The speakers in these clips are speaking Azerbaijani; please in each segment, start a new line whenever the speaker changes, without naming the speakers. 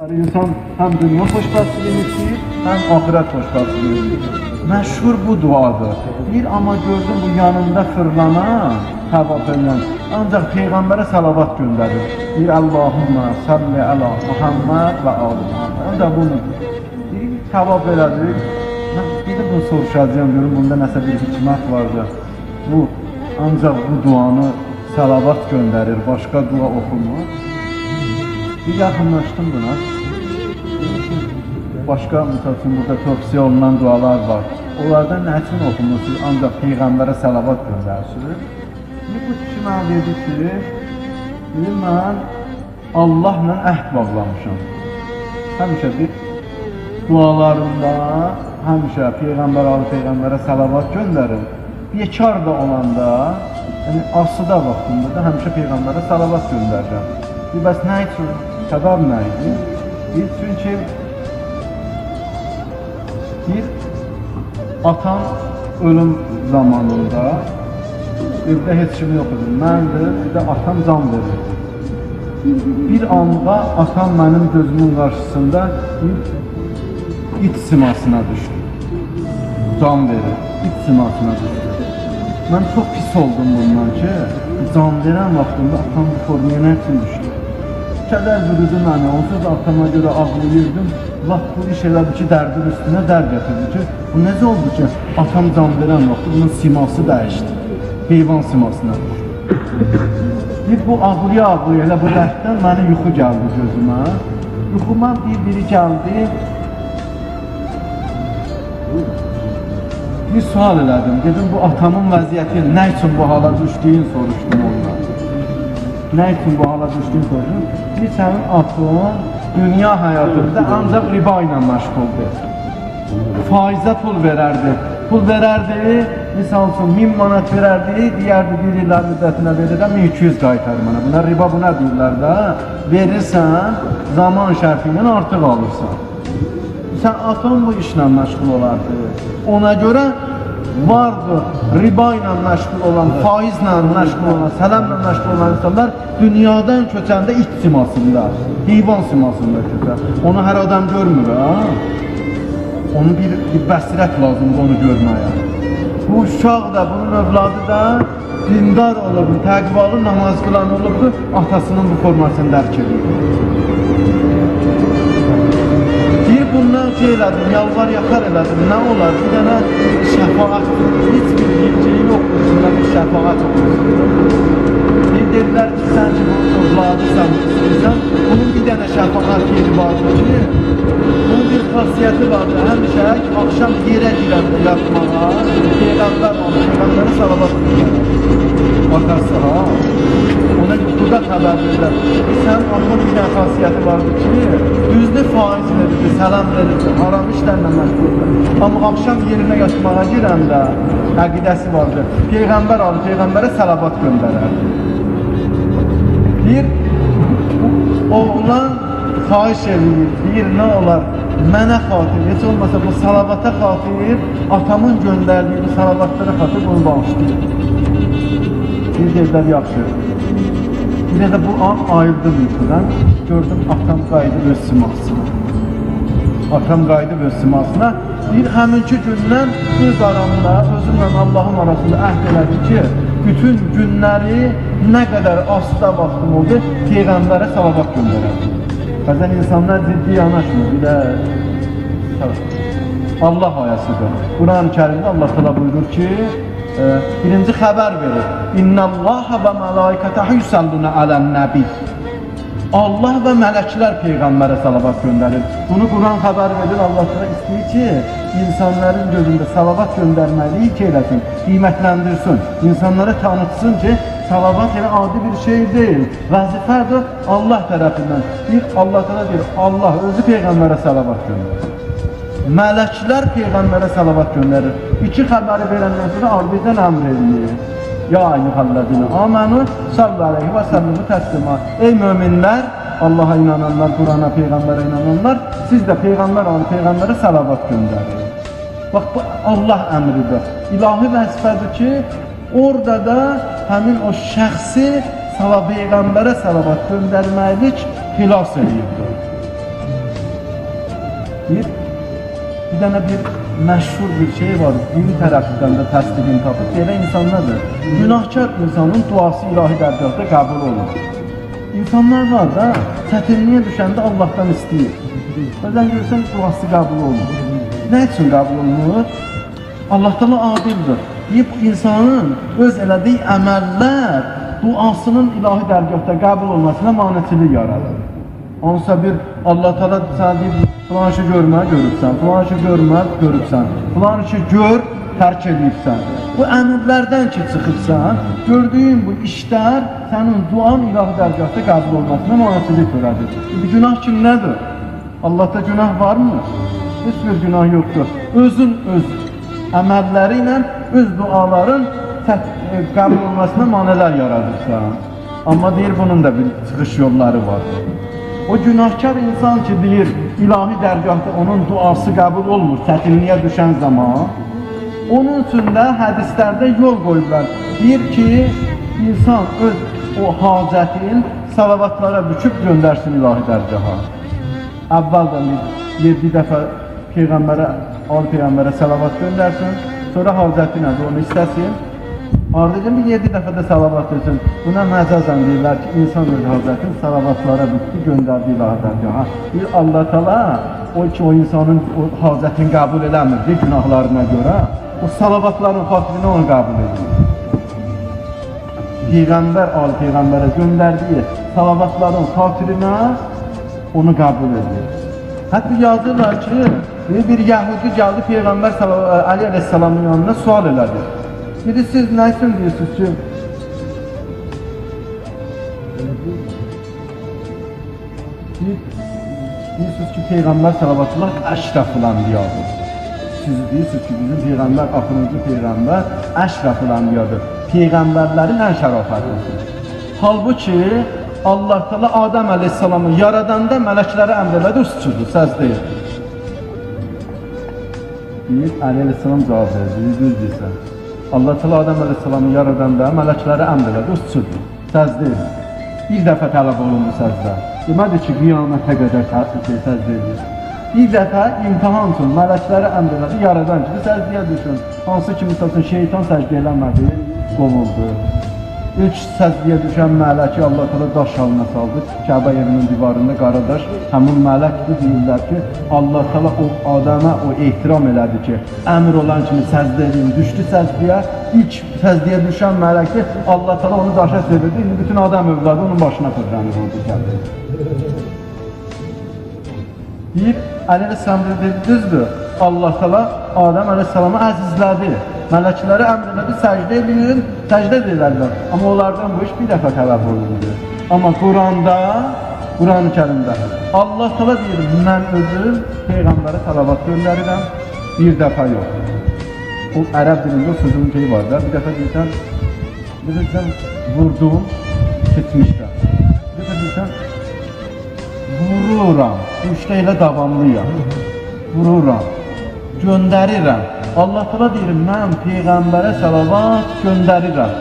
İnsan hem dünya xoşbəxtliyini istəyir, hem ahiret xoşbəxtliyini istəyir. Məşhur bu duadır. Bir ama gördüm bu yanında fırlanan təvaf edən, ancaq Peyğəmbərə salavat göndərir. Bir Allahümmə salli ala Muhammed və ali Muhammed. Ancaq bunu bir təvaf elədir. Mən bir də bunu soruşacağım, görüm bunda nəsə bir hikmət vardı. Bu ancaq bu duanı salavat göndərir, başqa dua oxumur. Bir yaxınlaşdım buna. Başqa məsəl üçün burada tövsiyə olunan dualar var. Onlardan nə üçün oxumursunuz? Ancaq Peyğəmbərə salavat göndərsiniz. Bu kişi mənə dedi ki, mən Allahla əhd bağlamışam. Həmişə bir dualarında, həmişə Peyğəmbərə salavat göndərir. Bekar da olanda, yəni asıda vaxtında da həmişə Peyğəmbərə salavat göndərirəm. Bəs nə üçün? Səbəb nə idi? Çünki bir atam ölüm zamanında evdə heç kim yox idi. Məndir, bir də atam can verirdi. Bir anda atam mənim gözümün qarşısında it simasına düşdü. Can verir, it simasına düşdü. Mən çox pis oldum bundan ki, can verən vaxtında atam bu formaya nə üçün düşdü? Kədər bürüdü məni, onsuz atama görə ağlayırdım. Vaxt bu iş elədi ki, dərdin üstünə dərd gətirdi ki, bu necə oldu ki, atam can verən vaxtı bunun siması dəyişdi. Heyvan simasına düşdü. Bu ağlaya elə bu dərddən mənə yuxu gəldi gözümə. Yuxuma biri gəldi. Bir sual elədim, dedim bu atamın vəziyyəti nə üçün bu hala düşdüyünü soruşdum ondan. Nə üçün bu hala düşdüyünü soruşdum. Bir sənin atın dünya həyatında ancaq riba ilə məşğuldur. Faizə pul verərdi. Pul verərdi, misal üçün 1000 manat verərdi, deyərdi bir illər müddətinə verirəm, 1200 qaytar mənə. Bunlar riba buna deyirlər də, verirsən, zaman şərti ilə artıq alırsan. Sən atın bu işlə məşğul olardı. Ona görə vardı riba ilə məşğul olan, faizlə məşğul olan, sələmlə məşğul olan insanlar dünyadan köçəndə it simasında, heyvan simasında köçər. Onu hər adam görmür, ha? Onun bir bəsirət lazımdır onu görməyə. Bu uşaq da, bunun övladı da dindar olub, təqvalı, namaz qılan olubdur, atasının bu formasını dərk edir. Bundan şey elədim, yalvar yaxar elədim, nə olar? Bir dənə şəfaat, heç bir yiyeceği yoxdur, içində bir şəfaat olursun. Dedilər ki, sən ki, bu övladıysan, istəyirsən, bunun bir dənə şəfaat yeri vardır ki, bunun bir xasiyyəti vardır, həmişə axşam yerə girəndə yatmağa, Peyğəmbərə salavat verirlər. Atası, ha? Ona burada xəbər verirlər. Sən axın bir dənə xasiyyəti vardır ki, düzdür faiz verirdi, sələm verirdi, haram işlərlə məşğuldur. Amma axşam yerinə yatmağa girəndə əqidəsi vardır. Peyğəmbər alır, Peyğəmbərə salavat göndərərdi. Bir oğlan xahiş edir, deyir nə olar, mənə xatir, heç olmasa bu salavata xatir, atamın göndərdiyi bu salavatlara xatir bunu bağışlayır. Bir deyirlər yaxşı. Bir də bu an ayırdım yuxudan, gördüm atam qayıdıb öz simasına. Atam qayıdıb öz simasına. Bir həminki gündən öz aramda, özümlə Allahın arasında əhd elədi ki, bütün günləri nə qədər asıda vaxtım oldu, Peyğəmbərə salavat göndərəm. Bəzən insanlar ciddi yanaşmır, bir də Allah ayəsidir. Quran-ı Kərimdə Allah təala buyurur ki, birinci xəbər verir. İnnəllaha və mələikətəhu yusalluna alən-nəbi. Allah və mələklər Peyğəmbərə salavat göndərir. Bunu Quran xəbər verir, Allah təala istəyir ki, insanların gözündə salavat göndərməliyi ki eləsin, qiymətləndirsin, insanlara tanıtsın ki, salavat elə adi bir şey deyil, vəzifədir Allah tərəfindən. Bir Allah təala deyir, Allah özü Peyğəmbərə salavat göndərir. Mələklər Peyğəmbərə salavat göndərir. İki xəbəri verəndən sonra ardından əmr edilir. Ya eyyuhəllezine amenu sallu aleyhi və səllimu təslima. Ey möminlər, Allaha inananlar, Qurana, Peyğəmbərə inananlar, siz də Peyğəmbərə salavat göndərin. Bax, bu Allah əmridir. İlahi vəzifədir ki, orada da həmin o şəxsi Peyğəmbərə salavat göndərməklik xilas edir. Bir dənə bir məşhur bir şey var, din tərəfindən də təsdiqini tapıb, belə insanlardır. Günahkar insanın duası ilahi dərgahda qəbul olur. İnsanlar var da, çətinliyə düşəndə Allahdan istəyir. Bəzən görürsən, duası qəbul olunur. Nə üçün qəbul olunur? Allah Teala adildir. Deyib, insanın öz elədiyi əməllər duasının ilahi dərgahda qəbul olmasına manetilik yaradır. Onsa bir Allah Teala sənə deyib, filan işi görmə, görübsən, filan işi görmə, görübsən, filan işi gör, tərk edibsən. Bu əmrlərdən ki çıxıbsan, gördüyün bu işlər sənin duan ilahi dərgahda qəbul olmasına manetilik törədir. Günah kimlədir? Allahda günah varmı? Heç bir günah yoxdur. Özün öz əməlləri ilə öz duaların qəbul olmasına manelər yaradırsan. Amma deyir, bunun da bir çıxış yolları var. O günahkar insan ki deyir, ilahi dərgahda onun duası qəbul olmur, çətinliyə düşən zaman, onun üçün də hədislərdə yol qoyurlar. Deyir ki, insan öz o hacətin salavatlara büküb göndərsin ilahi dərgaha. Əvvəldən 7 dəfə Peyğəmbərə, Ali Peyğəmbərə salavat göndərsin, sonra hacəti nədir, onu istəsin. Ardından bir 7 dəfə də salavat etsin. Buna məcazən deyirlər ki, insan öz hacətin salavatlara bütü göndərdiyi ilahi dərgaha. Bir Allah Teala o ki, o insanın o hacətini qəbul eləmirdi günahlarına görə, o salavatların xatirinə onu qəbul edir. Peyğəmbər, Ali Peyğəmbərə göndərdiyi salavatların xatirinə onu qəbul edir. Hətta yazırlar ki, bir Yahudi gəldi Peyğəmbər Ali Aleyhisselamın yanına sual elədi. Dedi, siz nə üçün deyirsiniz ki, deyirsiniz ki, Peyğəmbər salavatullah əşrəful anbiyadır. Siz deyirsiniz ki, bizim Peyğəmbər, axırıncı Peyğəmbər əşrəful anbiyadır. Peyğəmbərlərin ən şərafətlidir. Halbuki, Allah Teala Adəm Aleyhisselamı yaradanda mələklərə əmr elədi, üstüdür, səzdə edir. Deyir, Ali Aleyhisselam cavab verir, düz deyirsən. Allah Teala Adəm Aleyhisselamı yaradanda mələklərə əmr elədi, üstüdür, səzdə edir. Bir dəfə tələb olundu səzdə. Demədi ki, qiyamətə qədər səzdə edir. Bir dəfə imtihan üçün mələklərə əmr elədi, yaradan ki, səzdəyə düşün. Hansı ki, misal şeytan səzdə eləmədi, qovuldu. İlk səzdəyə düşən mələki Allah Teala daş halına saldı. Kəbə evinin divarında qaradaş, həmin mələkdir, deyirlər ki, Allah Teala o adama o ehtiram elədi ki, əmr olan kimi səzdə edin, düşdü səzdəyə. İlk səzdəyə düşən mələkdir, Allah Teala onu daşa sevirdi, indi bütün adam övladı onun başına fırlanır oldu kəbə. Deyib, Aleyhisselam dedi, düzdür, Allah Teala Adəm Aleyhisselamı əzizlədi. Mələkləri əmr elədi, səcdə edin, səcdə edirlər. Amma onlardan bu iş bir dəfə tələb olundu. Amma Quranda, Quran-ı Kərimdə Allah Teala deyir, mən özüm Peyğəmbərə salavat göndərirəm, bir dəfə yox. O ərəb dilində o sözün şeyi var da, bir dəfə deyirsən, vurdum, keçmişdə. Bir dəfə deyirsən, vururam, bu işdə elə davamlıyam, vururam, göndərirəm. Allah Teala deyir, mən Peyğəmbərə salavat göndərirəm.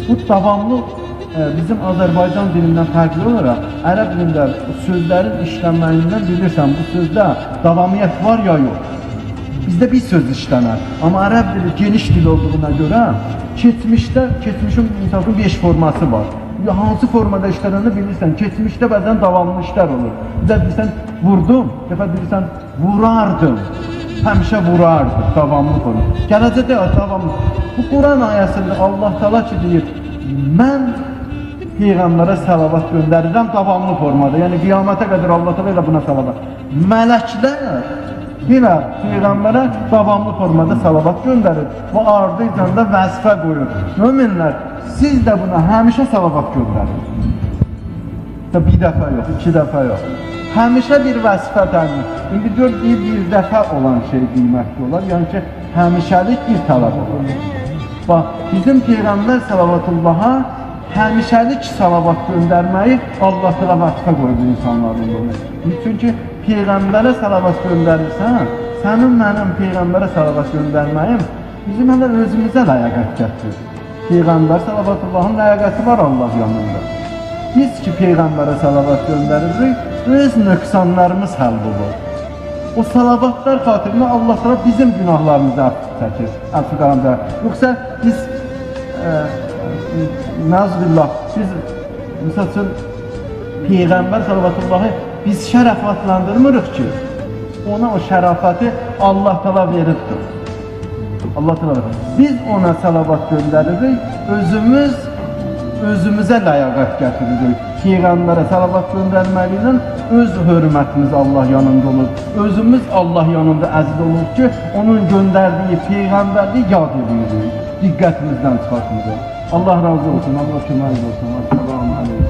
Bu davamlı bizim Azərbaycan dilindən fərqli olaraq, ərəb dilində sözlərin işlənməyindən bilirsən, bu sözdə davamiyyət var ya yox. Bizdə bir söz işlənər. Amma ərəb dili geniş dil olduğuna görə, keçmişin misalın 5 forması var. Hansı formada işlənəni bilirsən, keçmişdə bəzən davamlı işlər olur. Bizə bilirsən, vurdum, dəfə bilirsən, vurardım. Həmişə vurardı, davamlı forma. Gələcəkdə davamlı. Bu Quran ayəsində Allah Teala ki deyir, mən Peyğəmbərə salavat göndərirəm davamlı formada. Yəni qiyamətə qədər Allah Teala elə buna salavat. Mələklər yenə Peyğəmbərə davamlı formada salavat göndərir və ardınca da vəzifə qoyur. Möminlər, siz də buna həmişə salavat göndərin. Bir dəfə yox, 2 dəfə yox. Həmişə bir vəzifə təmin. İndi gör, bir dəfə olan şey qiymətli olar, yəni ki, həmişəlik bir tələb olur. Bax, bizim Peyğəmbər sallavatullaha həmişəlik salavat göndərməyi Allah Teala vəzifə qoydu insanların bunu. Çünki Peyğəmbərə salavat göndərirsən, sənin mənim Peyğəmbərə salavat göndərməyim bizim hələ özümüzə ləyaqət gətirir. Peyğəmbər sallavatullahın ləyaqəti var Allah yanında. Biz ki Peyğəmbərə salavat göndəririk, öz nöqsanlarımız həll olur. O salavatlar xatirinə Allah təala bizim günahlarımızı əfv çəkir. Əfv qarandır. Yoxsa biz nazbillah biz məsəl üçün Peyğəmbər sallallahu biz şərəfatlandırmırıq ki, ona o şərafəti Allah təala veribdir. Allah təala biz ona salavat göndəririk, özümüzə ləyaqət gətiririk. Peyğəmbərə salavat göndərməliylə öz hörmətimiz Allah yanında olur. Özümüz Allah yanında əziz olur ki, onun göndərdiyi peyğəmbərliyi yad edirik. Diqqətimizdən çıxartmırıq. Allah razı olsun, Allah kömək olsun. Assalamu aleykum.